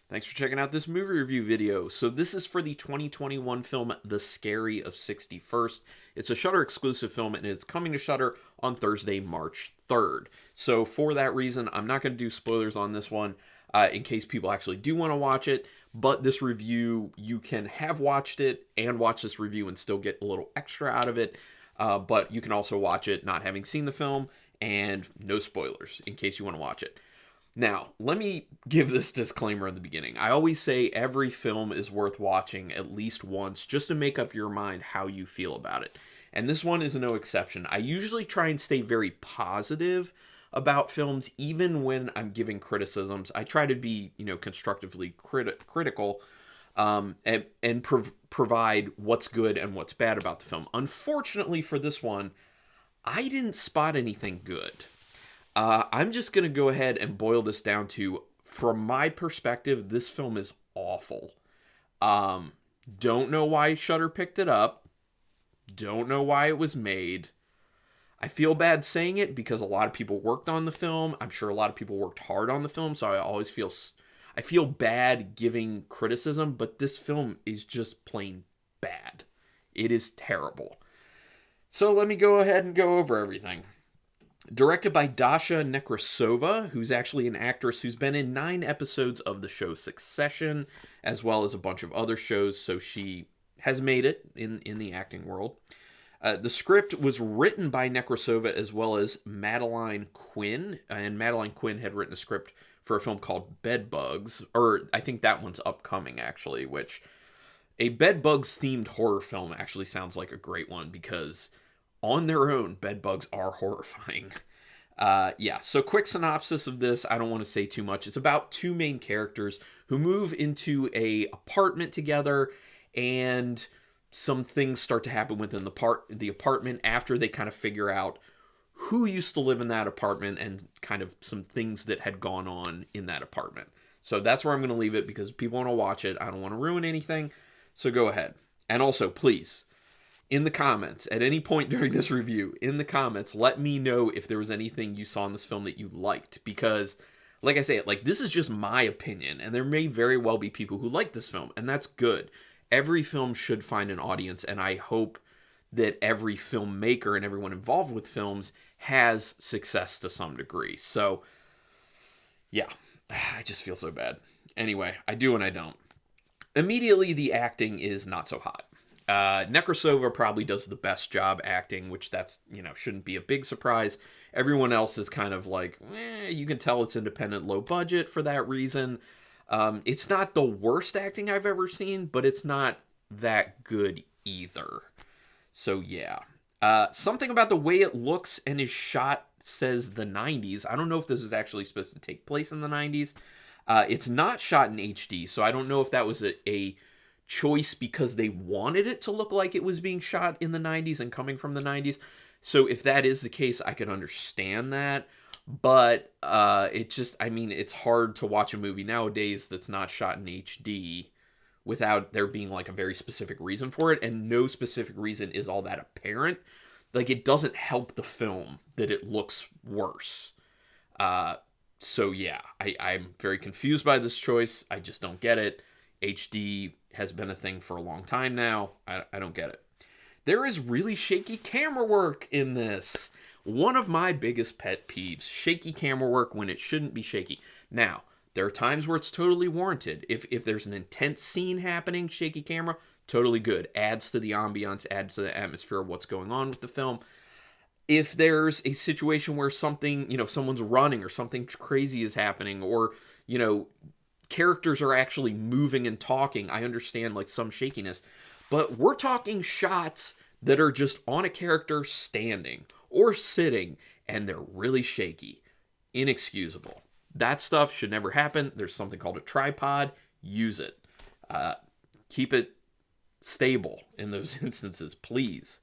Thanks for checking out this movie review video. So this is for the 2021 film The Scary of 61st. It's a Shudder exclusive film and it's coming to Shudder on Thursday, March 3rd. So for that reason, I'm not going to do spoilers on this one in case people actually do want to watch it. But this review, you can have watched it and watch this review and still get a little extra out of it. But you can also watch it not having seen the film and no spoilers in case you want to watch it. Now, let me give this disclaimer in the beginning. I always say every film is worth watching at least once just to make up your mind how you feel about it. And this one is no exception. I usually try and stay very positive about films, even when I'm giving criticisms. I try to be, constructively critical and provide what's good and what's bad about the film. Unfortunately for this one, I didn't spot anything good. I'm just going to go ahead and boil this down to, from my perspective, this film is awful. Don't know why Shudder picked it up. Don't know why it was made. I feel bad saying it because a lot of people worked on the film. I'm sure a lot of people worked hard on the film, so I feel bad giving criticism, but this film is just plain bad. It is terrible. So let me go ahead and go over everything. Directed by Dasha Nekrasova, who's actually an actress who's been in 9 episodes of the show Succession, as well as a bunch of other shows, so she has made it in the acting world. The script was written by Nekrasova as well as Madeline Quinn, and Madeline Quinn had written a script for a film called Bedbugs, or I think that one's upcoming, actually, which a Bedbugs-themed horror film actually sounds like a great one, because on their own, bedbugs are horrifying. So quick synopsis of this. I don't want to say too much. It's about 2 main characters who move into a apartment together, and some things start to happen within the apartment after they kind of figure out who used to live in that apartment and kind of some things that had gone on in that apartment. So that's where I'm going to leave it because people want to watch it. I don't want to ruin anything, so go ahead. And also, please, in the comments, at any point during this review, in the comments, let me know if there was anything you saw in this film that you liked. Because, like I say, this is just my opinion, and there may very well be people who like this film, and that's good. Every film should find an audience, and I hope that every filmmaker and everyone involved with films has success to some degree. So, yeah, I just feel so bad. Anyway, I do and I don't. Immediately, the acting is not so hot. Nekrasova probably does the best job acting, which that's, shouldn't be a big surprise. Everyone else is kind of you can tell it's independent, low budget for that reason. It's not the worst acting I've ever seen, but it's not that good either. So yeah. Something about the way it looks and is shot says the 90s. I don't know if this is actually supposed to take place in the 90s. It's not shot in HD, so I don't know if that was a choice because they wanted it to look like it was being shot in the 90s and coming from the 90s. So if that is the case, I could understand that. But it's hard to watch a movie nowadays that's not shot in HD without there being a very specific reason for it, and no specific reason is all that apparent. It doesn't help the film that it looks worse. So yeah, I'm very confused by this choice. I just don't get it. HD has been a thing for a long time now. I don't get it. There is really shaky camera work in this. One of my biggest pet peeves, shaky camera work when it shouldn't be shaky. Now, there are times where it's totally warranted. If there's an intense scene happening, shaky camera, totally good. Adds to the ambiance, adds to the atmosphere of what's going on with the film. If there's a situation where something, someone's running or something crazy is happening, or, characters are actually moving and talking, I understand some shakiness. But we're talking shots that are just on a character standing or sitting, and they're really shaky. Inexcusable. That stuff should never happen. There's something called a tripod. Use it. Keep it stable in those instances, please.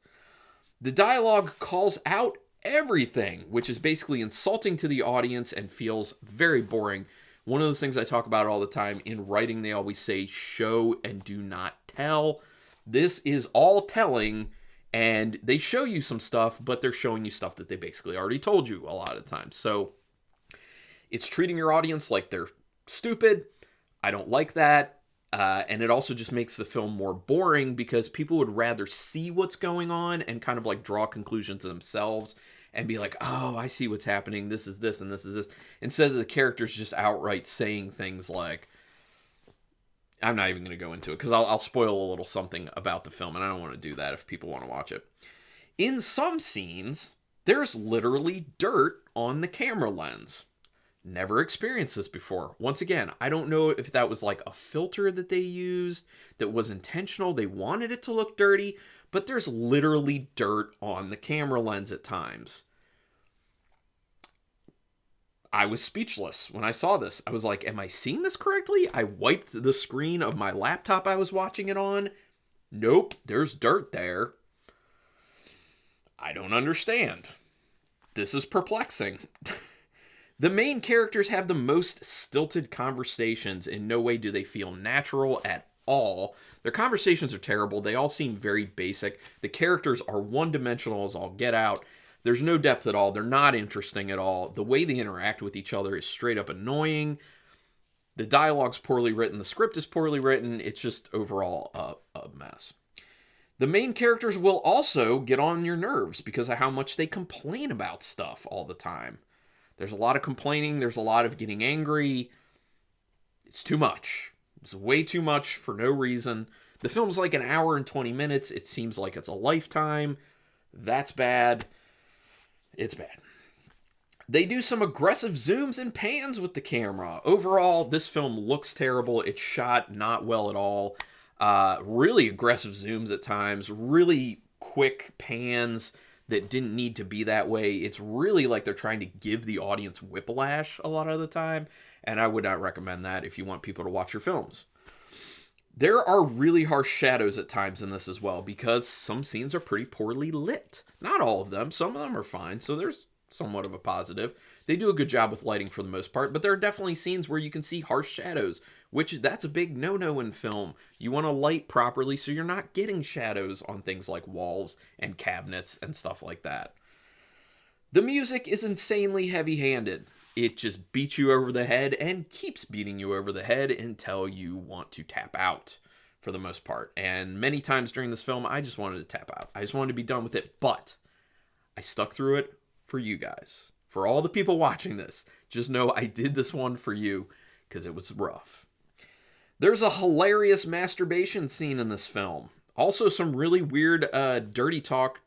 The dialogue calls out everything, which is basically insulting to the audience and feels very boring. One of those things I talk about all the time, in writing they always say show and do not tell. This is all telling, and they show you some stuff, but they're showing you stuff that they basically already told you a lot of times. So it's treating your audience like they're stupid. I don't like that. And it also just makes the film more boring because people would rather see what's going on and kind of like draw conclusions themselves and be like, oh, I see what's happening. This is this and this is this. Instead of the characters just outright saying things like, I'm not even going to go into it because I'll spoil a little something about the film, and I don't want to do that if people want to watch it. In some scenes, there's literally dirt on the camera lens. Never experienced this before. Once again, I don't know if that was like a filter that they used that was intentional. They wanted it to look dirty, but there's literally dirt on the camera lens at times. I was speechless when I saw this. I was like, am I seeing this correctly? I wiped the screen of my laptop I was watching it on. Nope, there's dirt there. I don't understand. This is perplexing. The main characters have the most stilted conversations. In no way do they feel natural at all. Their conversations are terrible. They all seem very basic. The characters are one-dimensional as all get out. There's no depth at all. They're not interesting at all. The way they interact with each other is straight up annoying. The dialogue's poorly written. The script is poorly written. It's just overall a mess. The main characters will also get on your nerves because of how much they complain about stuff all the time. There's a lot of complaining. There's a lot of getting angry. It's too much. It's way too much for no reason. The film's like an hour and 20 minutes. It seems like it's a lifetime. That's bad. It's bad. They do some aggressive zooms and pans with the camera. Overall, this film looks terrible. It's shot not well at all. Really aggressive zooms at times. Really quick pans that didn't need to be that way. It's really like they're trying to give the audience whiplash a lot of the time, and I would not recommend that if you want people to watch your films. There are really harsh shadows at times in this as well, because some scenes are pretty poorly lit. Not all of them. Some of them are fine, so there's somewhat of a positive. They do a good job with lighting for the most part, but there are definitely scenes where you can see harsh shadows, which that's a big no-no in film. You want to light properly so you're not getting shadows on things like walls and cabinets and stuff like that. The music is insanely heavy-handed. It just beats you over the head and keeps beating you over the head until you want to tap out for the most part. And many times during this film, I just wanted to tap out. I just wanted to be done with it, but I stuck through it for you guys. For all the people watching this, just know I did this one for you because it was rough. There's a hilarious masturbation scene in this film. Also some really weird dirty talk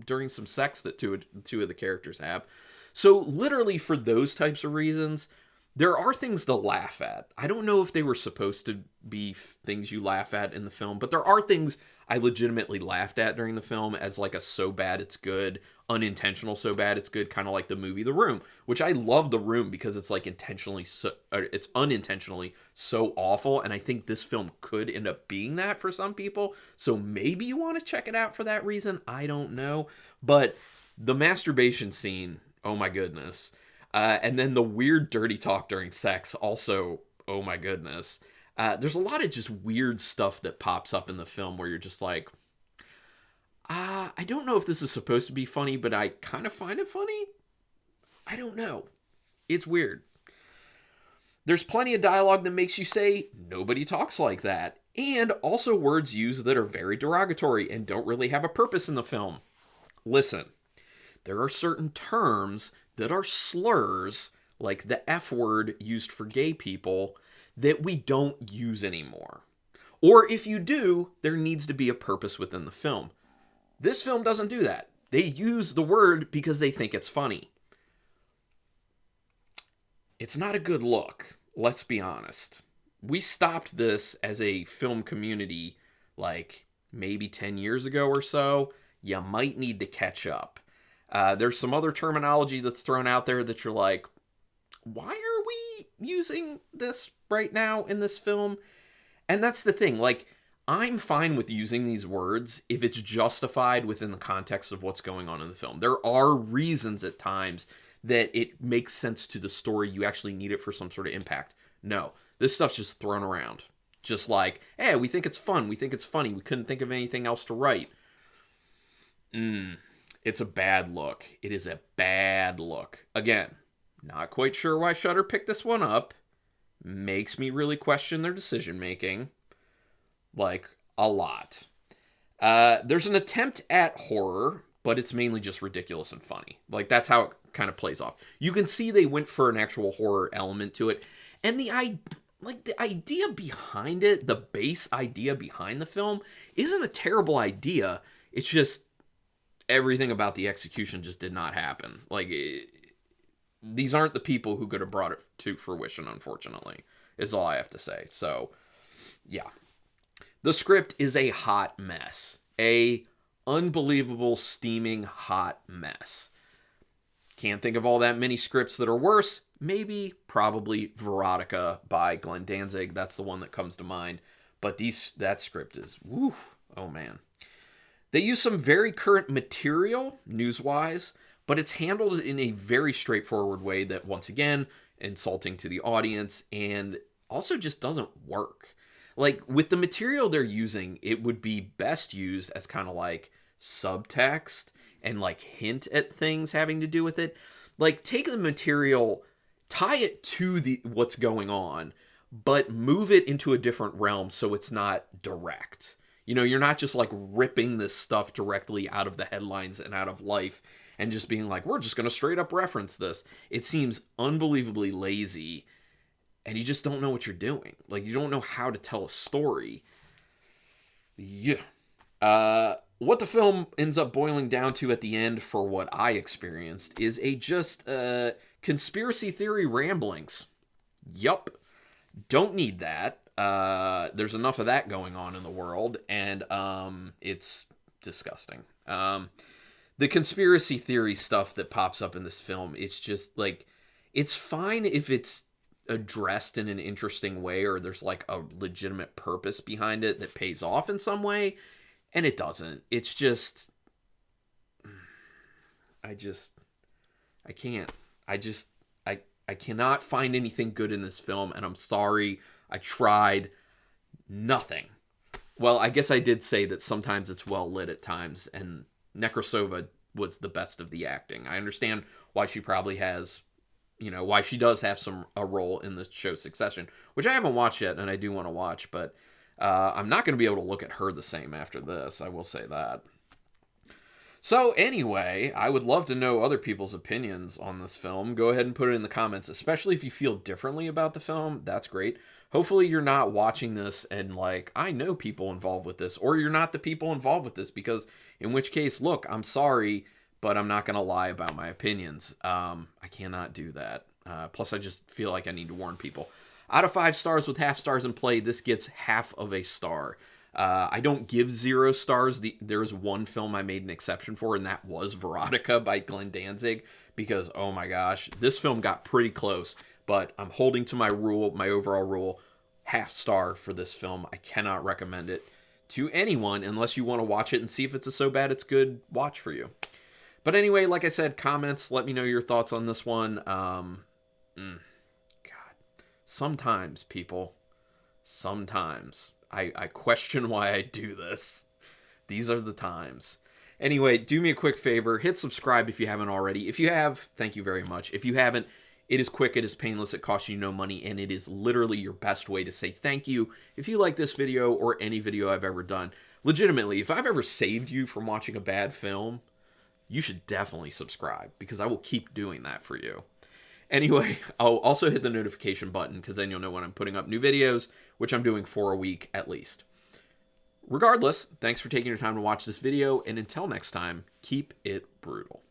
during some sex that two of the characters have. So literally for those types of reasons, there are things to laugh at. I don't know if they were supposed to be things you laugh at in the film, but there are things I legitimately laughed at during the film as like a so bad it's good, unintentional so bad it's good, kind of like the movie The Room, which I love The Room because it's like it's unintentionally so awful, and I think this film could end up being that for some people, so maybe you want to check it out for that reason, I don't know, but the masturbation scene, oh my goodness, and then the weird dirty talk during sex, also, oh my goodness. There's a lot of just weird stuff that pops up in the film where you're just like, I don't know if this is supposed to be funny, but I kind of find it funny. I don't know. It's weird. There's plenty of dialogue that makes you say, nobody talks like that. And also words used that are very derogatory and don't really have a purpose in the film. Listen, there are certain terms that are slurs, like the F word used for gay people, that we don't use anymore. Or if you do, there needs to be a purpose within the film. This film doesn't do that. They use the word because they think it's funny. It's not a good look, let's be honest. We stopped this as a film community like maybe 10 years ago or so. You might need to catch up. There's some other terminology that's thrown out there that you're like, why are we using this right now in this film? And that's the thing, like, I'm fine with using these words if it's justified within the context of what's going on in the film. There are reasons at times that it makes sense to the story. You actually need it for some sort of impact. No, this stuff's just thrown around. Just like, hey, we think it's fun. We think it's funny. We couldn't think of anything else to write. It's a bad look. It is a bad look. Again, not quite sure why Shudder picked this one up. makes me really question their decision making, like a lot. There's an attempt at horror, but it's mainly just ridiculous and funny. Like, that's how it kind of plays off. You can see they went for an actual horror element to it, and the idea behind it, the base idea behind the film, isn't a terrible idea. It's just everything about the execution just did not happen. These aren't the people who could have brought it to fruition, unfortunately, is all I have to say. So, yeah. The script is a hot mess. A unbelievable, steaming hot mess. Can't think of all that many scripts that are worse. Maybe, probably, Veronica by Glenn Danzig. That's the one that comes to mind. But that script is, woo, oh man. They use some very current material, news-wise, but it's handled in a very straightforward way that, once again, insulting to the audience and also just doesn't work. Like, with the material they're using, it would be best used as kind of like subtext and like hint at things having to do with it. Like, take the material, tie it to what's going on, but move it into a different realm so it's not direct. You know, you're not just like ripping this stuff directly out of the headlines and out of life and just being like, we're just going to straight up reference this. It seems unbelievably lazy, and you just don't know what you're doing. Like, you don't know how to tell a story. Yeah. What the film ends up boiling down to at the end, for what I experienced, is just conspiracy theory ramblings. Yup. Don't need that. There's enough of that going on in the world, and it's disgusting. The conspiracy theory stuff that pops up in this film, it's just like, it's fine if it's addressed in an interesting way or there's like a legitimate purpose behind it that pays off in some way, and it doesn't. It's just, I can't. I cannot find anything good in this film, and I'm sorry. I tried. Nothing. Well, I guess I did say that sometimes it's well lit at times, and Nekrasova was the best of the acting. I understand why she probably has, why she does have a role in the show Succession, which I haven't watched yet, and I do want to watch, but I'm not going to be able to look at her the same after this. I will say that. So anyway, I would love to know other people's opinions on this film. Go ahead and put it in the comments, especially if you feel differently about the film. That's great. Hopefully you're not watching this and like, I know people involved with this, or you're not the people involved with this, because in which case, look, I'm sorry, but I'm not going to lie about my opinions. I cannot do that. Plus, I just feel like I need to warn people. Out of 5 stars with half stars in play, this gets half of a star. I don't give 0 stars. There's one film I made an exception for, and that was Veronica by Glenn Danzig, because, oh my gosh, this film got pretty close, but I'm holding to my rule, my overall rule, half star for this film. I cannot recommend it to anyone unless you want to watch it and see if it's a so bad it's good watch for you. But anyway, like I said, comments, let me know your thoughts on this one. God, sometimes, people, sometimes I question why I do this. These are the times. Anyway, do me a quick favor. Hit subscribe if you haven't already. If you have, thank you very much. If you haven't, it is quick, it is painless, it costs you no money, and it is literally your best way to say thank you if you like this video or any video I've ever done. Legitimately, if I've ever saved you from watching a bad film, you should definitely subscribe, because I will keep doing that for you. Anyway, I'll also hit the notification button, because then you'll know when I'm putting up new videos, which I'm doing 4 a week at least. Regardless, thanks for taking your time to watch this video, and until next time, keep it brutal.